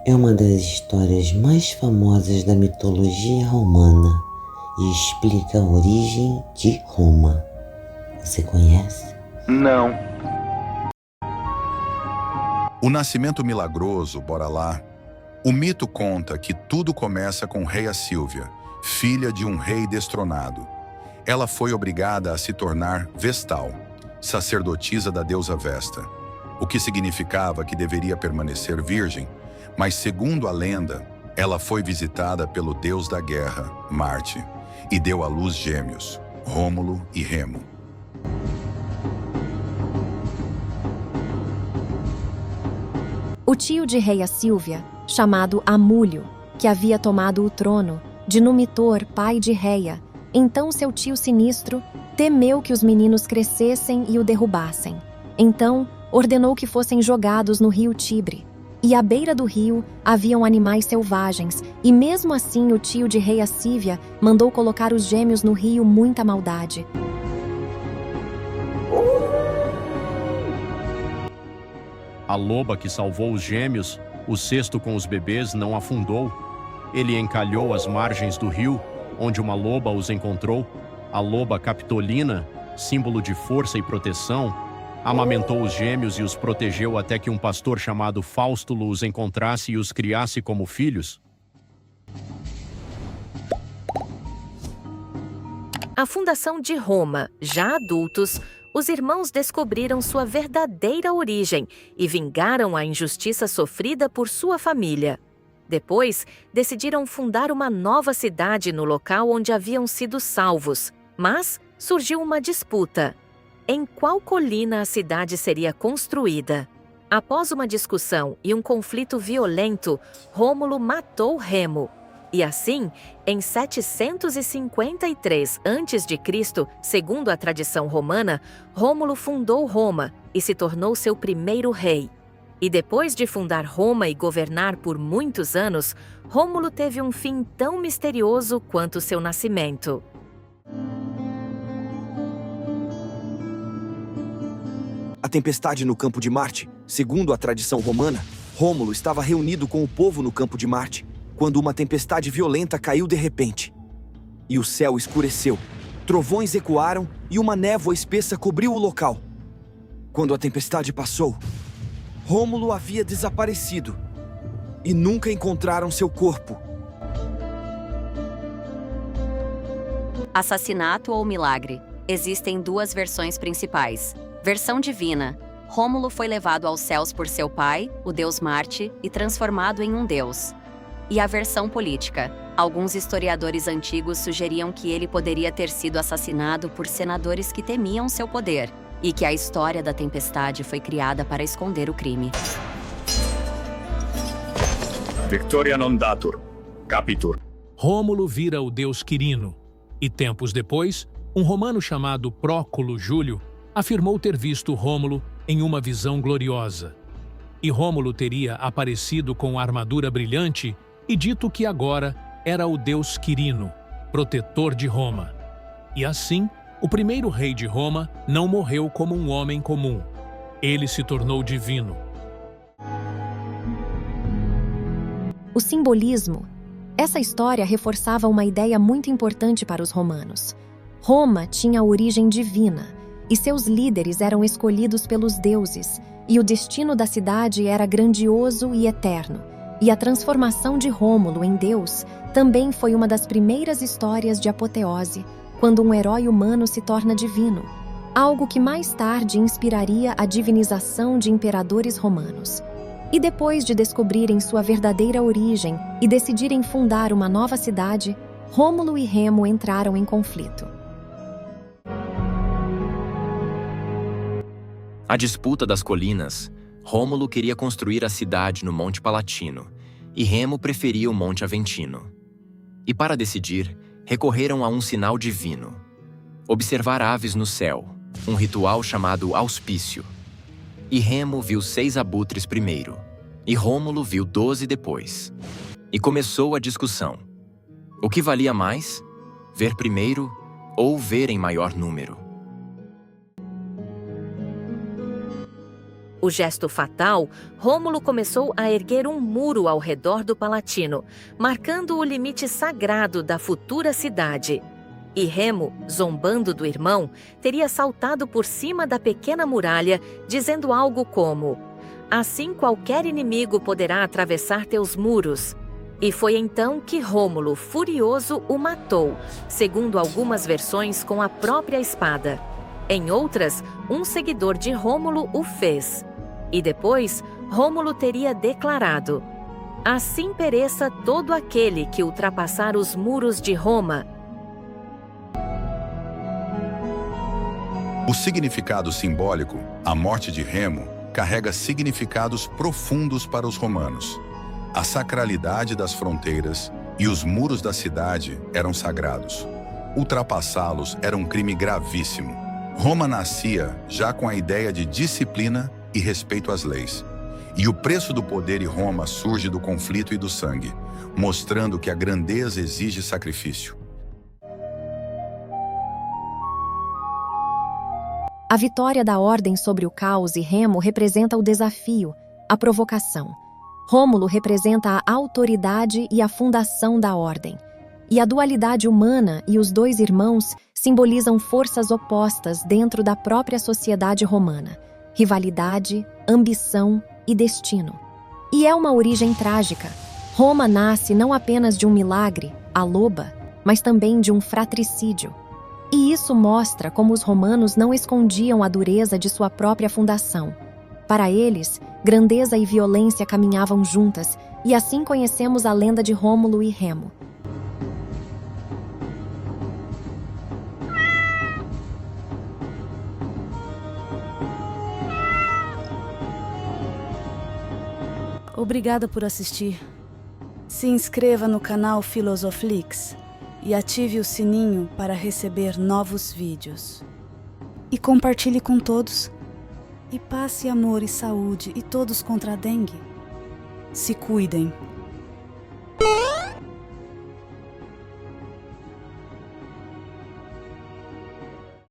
é uma das histórias mais famosas da mitologia romana e explica a origem de Roma. Você conhece? Não. O nascimento milagroso, bora lá. O mito conta que tudo começa com Rhea Sílvia, filha de um rei destronado. Ela foi obrigada a se tornar Vestal, sacerdotisa da deusa Vesta, o que significava que deveria permanecer virgem, mas segundo a lenda, ela foi visitada pelo deus da guerra, Marte, e deu à luz gêmeos, Rômulo e Remo. O tio de Rhea Sílvia, chamado Amúlio, que havia tomado o trono, de Numitor, pai de Rhea, então seu tio sinistro, temeu que os meninos crescessem e o derrubassem. Então, ordenou que fossem jogados no rio Tibre. E à beira do rio haviam animais selvagens, e mesmo assim o tio de Rhea Sílvia mandou colocar os gêmeos no rio muita maldade. A loba que salvou os gêmeos, o cesto com os bebês, não afundou. Ele encalhou às margens do rio, onde uma loba os encontrou. A loba Capitolina, símbolo de força e proteção, amamentou os gêmeos e os protegeu até que um pastor chamado Faustulo os encontrasse e os criasse como filhos. A fundação de Roma, já adultos, os irmãos descobriram sua verdadeira origem e vingaram a injustiça sofrida por sua família. Depois, decidiram fundar uma nova cidade no local onde haviam sido salvos, mas surgiu uma disputa. Em qual colina a cidade seria construída? Após uma discussão e um conflito violento, Rômulo matou Remo. E assim, em 753 a.C., segundo a tradição romana, Rômulo fundou Roma e se tornou seu primeiro rei. E depois de fundar Roma e governar por muitos anos, Rômulo teve um fim tão misterioso quanto seu nascimento. A tempestade no campo de Marte, segundo a tradição romana, Rômulo estava reunido com o povo no campo de Marte, quando uma tempestade violenta caiu de repente. E o céu escureceu, trovões ecoaram e uma névoa espessa cobriu o local. Quando a tempestade passou, Rômulo havia desaparecido e nunca encontraram seu corpo. Assassinato ou milagre? Existem duas versões principais. Versão divina. Rômulo foi levado aos céus por seu pai, o deus Marte, e transformado em um deus. E a versão política. Alguns historiadores antigos sugeriam que ele poderia ter sido assassinado por senadores que temiam seu poder, e que a história da tempestade foi criada para esconder o crime. Victoria non datur. Capitur. Rômulo vira o deus Quirino, e tempos depois, um romano chamado Próculo Júlio afirmou ter visto Rômulo em uma visão gloriosa. E Rômulo teria aparecido com armadura brilhante e dito que agora era o deus Quirino, protetor de Roma. E assim, o primeiro rei de Roma não morreu como um homem comum. Ele se tornou divino. O simbolismo. Essa história reforçava uma ideia muito importante para os romanos. Roma tinha origem divina, e seus líderes eram escolhidos pelos deuses, e o destino da cidade era grandioso e eterno. E a transformação de Rômulo em Deus também foi uma das primeiras histórias de apoteose, quando um herói humano se torna divino, algo que mais tarde inspiraria a divinização de imperadores romanos. E depois de descobrirem sua verdadeira origem e decidirem fundar uma nova cidade, Rômulo e Remo entraram em conflito. A disputa das colinas. Rômulo queria construir a cidade no Monte Palatino, e Remo preferia o Monte Aventino. E para decidir, recorreram a um sinal divino: observar aves no céu, um ritual chamado auspício. E Remo viu 6 abutres primeiro, e Rômulo viu 12 depois. E começou a discussão. O que valia mais? Ver primeiro ou ver em maior número? O gesto fatal, Rômulo começou a erguer um muro ao redor do Palatino, marcando o limite sagrado da futura cidade. E Remo, zombando do irmão, teria saltado por cima da pequena muralha, dizendo algo como: "Assim qualquer inimigo poderá atravessar teus muros." E foi então que Rômulo, furioso, o matou, segundo algumas versões com a própria espada. Em outras, um seguidor de Rômulo o fez. E depois, Rômulo teria declarado: "Assim pereça todo aquele que ultrapassar os muros de Roma." O significado simbólico, a morte de Remo, carrega significados profundos para os romanos. A sacralidade das fronteiras e os muros da cidade eram sagrados. Ultrapassá-los era um crime gravíssimo. Roma nascia já com a ideia de disciplina e respeito às leis. E o preço do poder em Roma surge do conflito e do sangue, mostrando que a grandeza exige sacrifício. A vitória da ordem sobre o caos e Remo representa o desafio, a provocação. Rômulo representa a autoridade e a fundação da ordem. E a dualidade humana e os dois irmãos simbolizam forças opostas dentro da própria sociedade romana: rivalidade, ambição e destino. E é uma origem trágica. Roma nasce não apenas de um milagre, a loba, mas também de um fratricídio. E isso mostra como os romanos não escondiam a dureza de sua própria fundação. Para eles, grandeza e violência caminhavam juntas, e assim conhecemos a lenda de Rômulo e Remo. Obrigada por assistir. Se inscreva no canal Filosoflix e ative o sininho para receber novos vídeos. E compartilhe com todos. E passe amor e saúde e todos contra a dengue. Se cuidem.